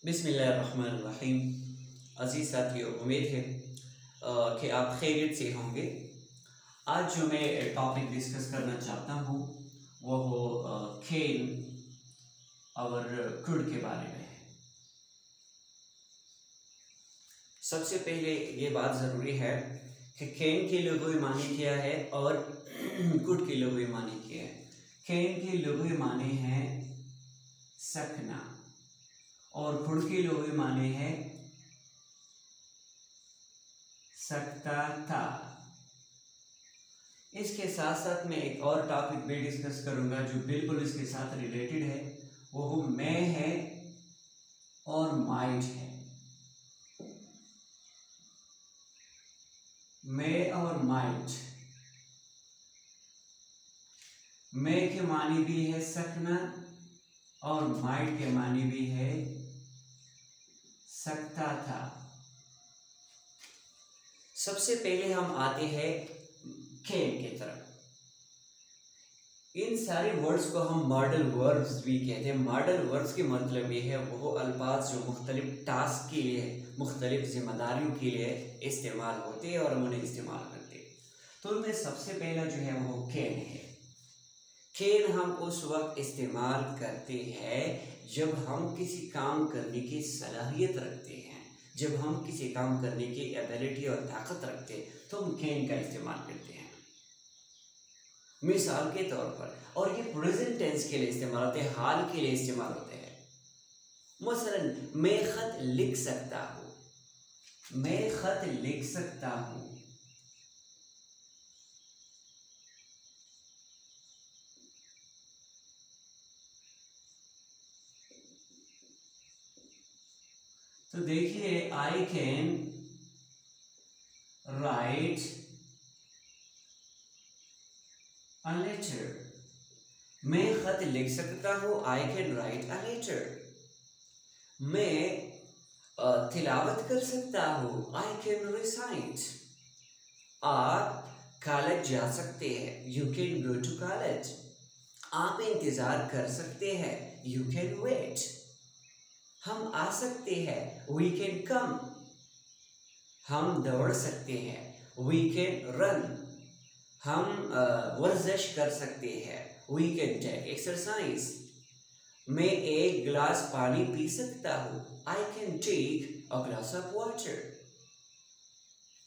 बिस्मिल्लाहिर्रहमानिर्रहीम। अज़ीज़ साथियों, उम्मीद है कि आप खैरियत से होंगे। आज जो मैं टॉपिक डिस्कस करना चाहता हूँ वो हो खेन और कुड के बारे में है। सबसे पहले ये बात ज़रूरी है कि खेन के लुग़वी मानी क्या है और कुड के लुग़वी मानी क्या है। खेन के लुग़वी माने हैं सकना और कुड के लुग़वी माने हैं सकता था। इसके साथ साथ मैं एक और टॉपिक भी डिस्कस करूंगा जो बिल्कुल इसके साथ रिलेटेड है, वो मैं है और माइट है। मैं और माइट, मैं के मानी भी है सकना और माइट के मानी भी है सकता था। सबसे पहले हम आते हैं खेन की तरफ। इन सारे वर्ड्स को हम मॉडल वर्ब्स भी कहते हैं। मॉडल वर्ब्स के मतलब ये है वो अल्फाज जो मुख्तलिफ टास्क के लिए, मुख्तलिफ जिम्मेदारियों के लिए इस्तेमाल होते हैं और हम उन्हें इस्तेमाल करते हैं। तो उनमें सबसे पहला जो है वो कैन है। कैन हम उस वक्त इस्तेमाल करते हैं जब हम किसी काम करने की सलाहियत रखते हैं, जब हम किसी काम करने की एबिलिटी और ताकत रखते हैं तो हम कैन का इस्तेमाल करते हैं। मिसाल के तौर पर, और ये प्रेजेंट टेंस के लिए इस्तेमाल होते हैं, हाल के लिए इस्तेमाल होते हैं। मसलन मैं खत लिख सकता हूँ, मैं खत लिख सकता हूँ। तो देखिए, I can write a letter. मैं खत लिख सकता हूँ, I can write a letter. मैं तिलावत कर सकता हूँ, आई कैन रिसाइट। आप कॉलेज जा सकते हैं, you can go to college. आप इंतजार कर सकते हैं, यू कैन वेट। हम आ सकते हैं, वी कैन कम। हम दौड़ सकते हैं, वी कैन रन। हम वर्जिश कर सकते हैं, वी कैन टेक एक्सरसाइज। मैं एक गिलास पानी पी सकता हूँ, I can take a glass of water.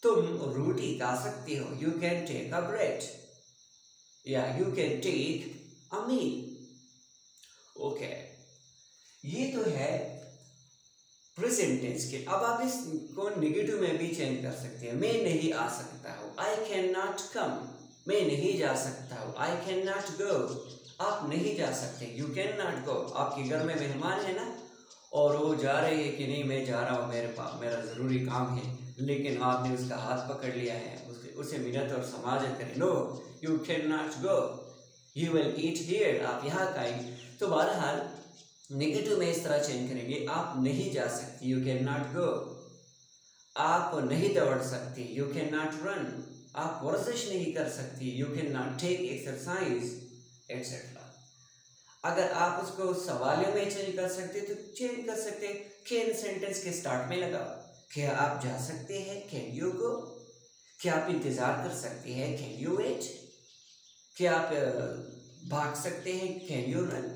तुम रोटी खा सकते हो, you can take a bread या you can take a meal. Okay, ये तो है प्रेजेंट टेंस के। अब आप इसको नेगेटिव में भी चेंज कर सकते हैं। मैं नहीं आ सकता हूँ, आई कैन नॉट कम। मैं नहीं जा सकता हूँ, आई कैन नॉट गो। आप नहीं जा सकते, यू कैन नॉट गो। आपके घर में मेहमान है ना, और वो जा रहे हैं कि नहीं मैं जा रहा हूँ, मेरे पास मेरा ज़रूरी काम है, लेकिन आपने उसका हाथ पकड़ लिया है, उसे मिन्नत और समाजत करें। No, you can not go, you will eat here. आप यहाँ खाएंगे। तो बहरहाल नेगेटिव में इस तरह चेंज करेंगे, आप नहीं जा सकते, यू कैन नॉट गो। आप नहीं दौड़ सकते, यू कैन नॉट रन। आप वर्जिश नहीं कर सकती, you can not take exercise, etcetera. अगर आप उसको सवालों में चेंज कर सकते तो चेंज कर सकते। कैन सेंटेंस के स्टार्ट में लगाओ। क्या आप जा सकते हैं, कैन यू गो। क्या आप इंतजार कर सकते हैं, कैन यू वेट। क्या आप भाग सकते हैं, कैन यू रन।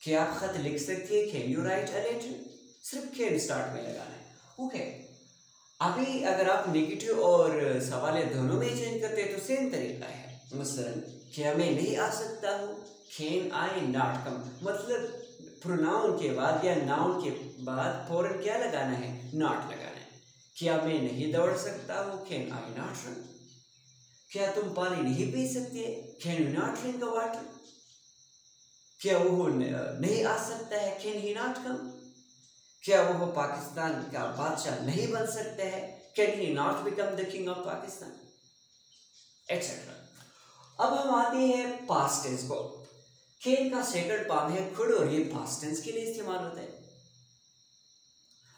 क्या आप खत लिख सकते हैं, can you write a letter. सिर्फ कैन स्टार्ट में लगाना है। ओके, अभी अगर आप नेगेटिव और सवाल दोनों में चेंज करते हैं तो सेम तरीका है। मसलन क्या मैं नहीं आ सकता हूँ, कैन आई नॉट कम। मतलब प्रोनाउन के बाद या नाउन के बाद फौरन क्या लगाना है, नॉट लगाना है। क्या मैं नहीं दौड़ सकता हूँ, कैन आई नॉट रन। क्या तुम पानी नहीं पी सकते, can you not drink the water. क्या वो नहीं आ सकता है, कैन ही नॉट कम। क्या वो पाकिस्तान का बादशाह नहीं बन सकता है, can he not become the king of Pakistan, etcetera. अब हम आते हैं पास्ट टेंस को। कैन का सेकंड फॉर्म है कुड और ये पास्ट टेंस के लिए इस्तेमाल होता है।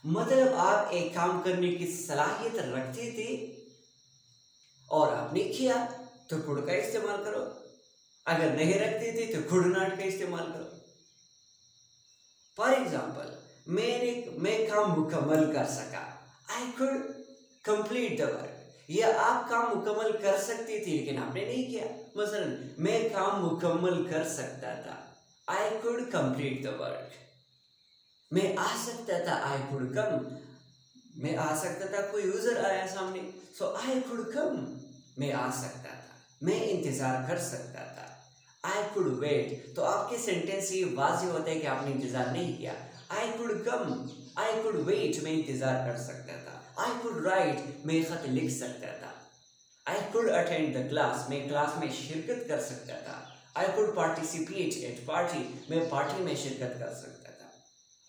मतलब आप एक काम करने की सलाहियत रखते थे और आपने किया तो कुड का इस्तेमाल करो। अगर नहीं रखते थे तो कुड नॉट का इस्तेमाल करो। फॉर एग्जाम्पल, मैं काम मुकम्मल कर सका। I could complete the work. या आप काम मुकम्मल कर सकती थी लेकिन आपने नहीं किया। मसलन मैं काम मुकम्मल कर सकता था। I could complete the work. मैं आ सकता था। आई कुड कम। मैं आ सकता था, कोई यूजर आया सामने, सो आई कुड कम। मैं आ सकता था। मैं इंतजार कर सकता था। I could wait. तो आपके सेंटेंस ये वाज़ेह होता है कि आपने इंतजार नहीं किया। I could come. I could wait. मैं इंतजार कर सकता था। I could write. मैं खत लिख सकता था। I could attend the class. मैं क्लास में शिरकत कर सकता था। I could participate at party. मैं पार्टी में शिरकत कर सकता था।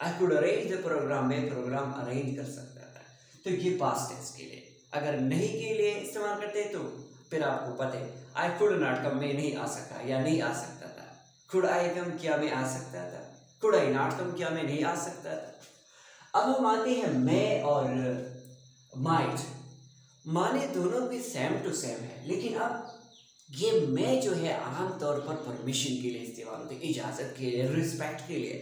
I could arrange the programme. मैं प्रोग्राम अरेंज कर सकता था। तो ये पास्ट टेंस के लिए। अगर नहीं के लिए इस्तेमाल करते तो फिर आपको पता है आई कुड नॉट कम। मैं नहीं आ सका या नहीं आ सकता था। कुड आई कम, क्या मैं आ सकता था। कुड आई नॉट कम, क्या मैं नहीं आ सकता था। अब हम आते हैं मैं और माइट। माने दोनों भी सेम टू सेम है, लेकिन अब ये मैं जो है आमतौर पर परमिशन के लिए इस्तेमाल होते हैं, इजाज़त के लिए, रिस्पेक्ट के लिए।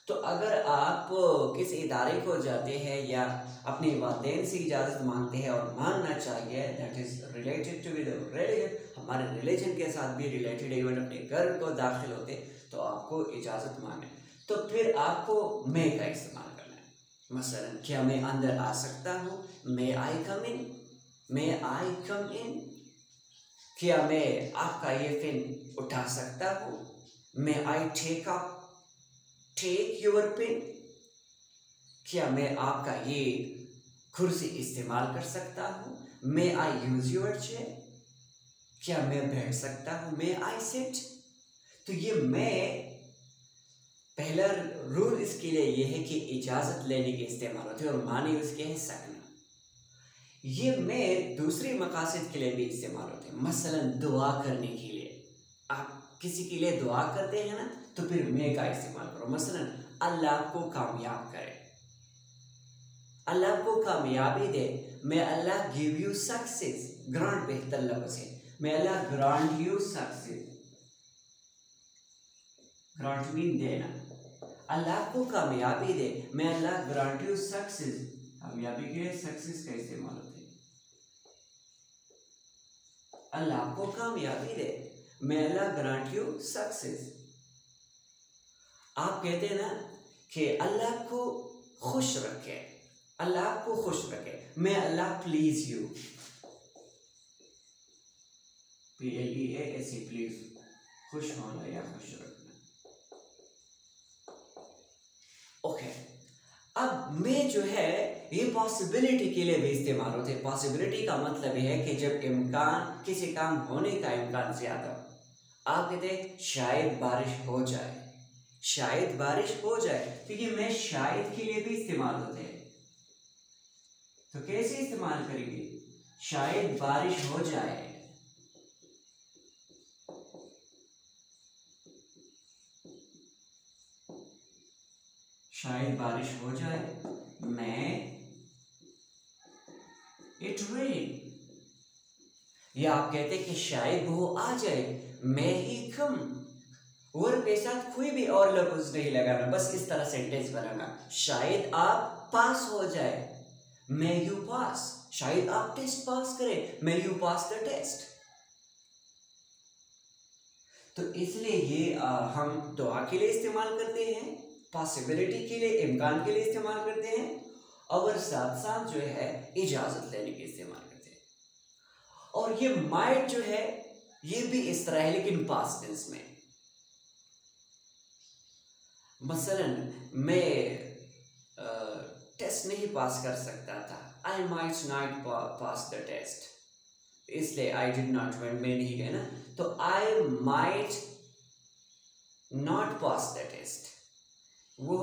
तो अगर आप किसी इदारे को जाते हैं या अपने वालिदैन से इजाज़त मांगते हैं और मांगना चाहिए, that is related to with religion, हमारे रिलीजन के साथ भी रिलेटेड, इवन अपने घर को दाखिल होते तो आपको इजाज़त मांगे, तो फिर आपको मैं का इस्तेमाल करना है। मसलन क्या मैं अंदर आ सकता हूँ। मे आई कम इन। मे आई कम इन। क्या मैं आपका ये पेन उठा सकता हूँ। मे आई टेक योर पेन। क्या मैं आपका ये कुर्सी इस्तेमाल कर सकता हूँ। मे आई यूज योर चेयर। क्या मैं बैठ सकता हूँ। मे आई सिट। तो ये मैं पहला रूल इसके लिए ये है कि इजाज़त लेने के इस्तेमाल होते हैं और माने उसके हैं सकना। ये मैं दूसरे मकासद के लिए भी इस्तेमाल होते हैं। मसलन दुआ करने के लिए, आप किसी के लिए दुआ करते हैं ना, तो फिर मैं का इस्तेमाल करो। मसलन अल्लाह आपको कामयाब करे, अल्लाह आपको कामयाबी दे। May Allah give you success. Grant बेहतर लफ्ज़ है। May Allah grant you success. Grant mean देना। अल्लाह आपको कामयाबी दे। May Allah grant you success. कामयाबी के लिए सक्सेस का इस्तेमाल होता है। अल्लाह आपको कामयाबी दे। May Allah grant you success. आप कहते हैं ना कि अल्लाह आपको खुश रखे, अल्लाह आपको खुश रखे। मे अल्लाह प्लीज यू। PLEASE, प्लीज, खुश होना या खुश रखना। ओके, अब मैं जो है ये पॉसिबिलिटी के लिए भी इस्तेमाल होते हैं। पॉसिबिलिटी का मतलब है कि जब इम्कान, किसी काम होने का इम्कान ज्यादा हो। आप कहते हैं शायद बारिश हो जाए, शायद बारिश हो जाए, तो ये मैं शायद के लिए भी इस्तेमाल होते हैं। तो कैसे इस्तेमाल करेंगे। शायद बारिश हो जाए। शायद बारिश हो जाए। मैं इट रेन। या आप कहते हैं कि शायद वो आ जाए। मैं ही कम। और के साथ कोई भी और लफ्ज नहीं लगाना, बस इस तरह सेंटेंस बनाना। शायद आप पास हो जाए। May you pass. शायद आप टेस्ट पास करें। May you pass the test. तो इसलिए ये हम दुआ के लिए इस्तेमाल करते हैं, पॉसिबिलिटी के लिए, इम्कान के लिए इस्तेमाल करते हैं, और साथ साथ जो है इजाजत लेने के इस्तेमाल करते हैं। और ये माइट जो है ये भी इस तरह है, लेकिन पास्ट टेंस में। मसलन मैं टेस्ट नहीं पास कर सकता था। I might not pass the test, इसलिए आई डिड नॉट वेंट, मैं नहीं गया ना। तो I might not pass the test, वो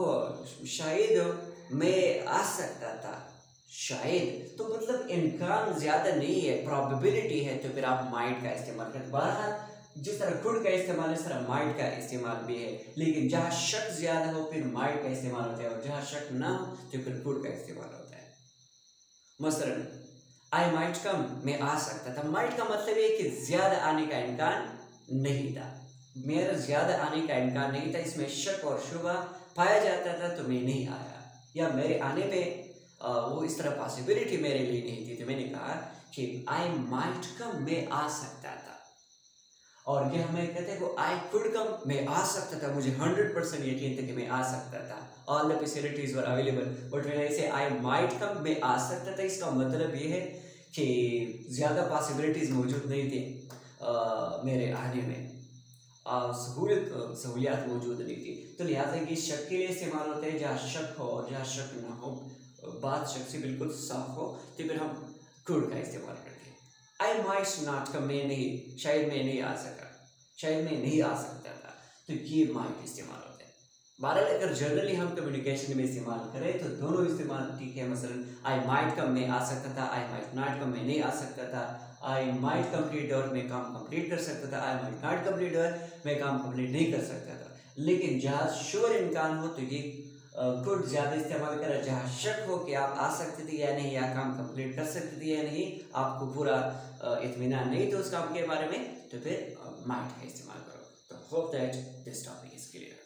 शायद मैं आ सकता था। शायद तो मतलब इम्कान ज्यादा नहीं है, प्रोबेबिलिटी है, तो फिर आप माइट का इस्तेमाल करते। बहरहाल जिस तरह कुड का इस्तेमाल इस तरह माइट का इस्तेमाल भी है, लेकिन जहाँ शक ज्यादा हो फिर माइट का इस्तेमाल होता है, और जहाँ शक ना हो तो फिर कुड का इस्तेमाल होता है। मसलन आई माइट कम, मैं आ सकता था। माइट का मतलब है कि ज्यादा आने का इम्कान नहीं था, मेरा ज्यादा आने का इम्कान नहीं था, इसमें शक और शुबा पाया जाता था तो मैं नहीं आया, या मेरे आने में वो इस तरह पॉसिबिलिटी मेरे लिए नहीं थी, तो मैंने कहा कि आई माइट कम, मैं आ सकता था। और यह हमें कहते हैं आई कुड कम, मैं आ सकता था, मुझे 100% यकीन था कि मैं आ सकता था, all the facilities were available, but when I से आई माइट कम, मैं आ सकता था, इसका मतलब ये है कि ज़्यादा पॉसिबिलिटीज़ मौजूद नहीं थी मेरे आने में, सहूलियात मौजूद नहीं थी। तो लिहाजा ये शक के लिए इस्तेमाल होते हैं, जहाँ शक हो और जहाँ शक ना हो, बात शक से बिल्कुल साफ हो, तो फिर हम कुड का इस्तेमाल करते हैं। आई माइट नॉट कम, मैं नहीं, शायद मैं नहीं आ सका, शायद मैं नहीं आ सकता था, तो ये माइट इस्तेमाल होते हैं। बहरहाल अगर जनरली हम कम्युनिकेशन में इस्तेमाल करें तो दोनों इस्तेमाल ठीक है। मसलन आई माइट कम, मैं आ सकता था, आई माइट नॉट कम, मैं नहीं आ सकता था, आई माइट कंप्लीट और मैं काम कंप्लीट कर सकता था, आई माइट नॉट कंप्लीट और मैं काम कंप्लीट नहीं कर सकता था। लेकिन जहाँ श्योर इम्कान हो तो ये कुड ज़्यादा इस्तेमाल करें, जहाँ शक हो कि आप आ सकते थे या नहीं, या काम कंप्लीट कर सकते थे या नहीं, आपको पूरा इत्मीनान नहीं तो उस काम के बारे में, तो फिर माइट का इस्तेमाल करो। तो hope that this topic is clear.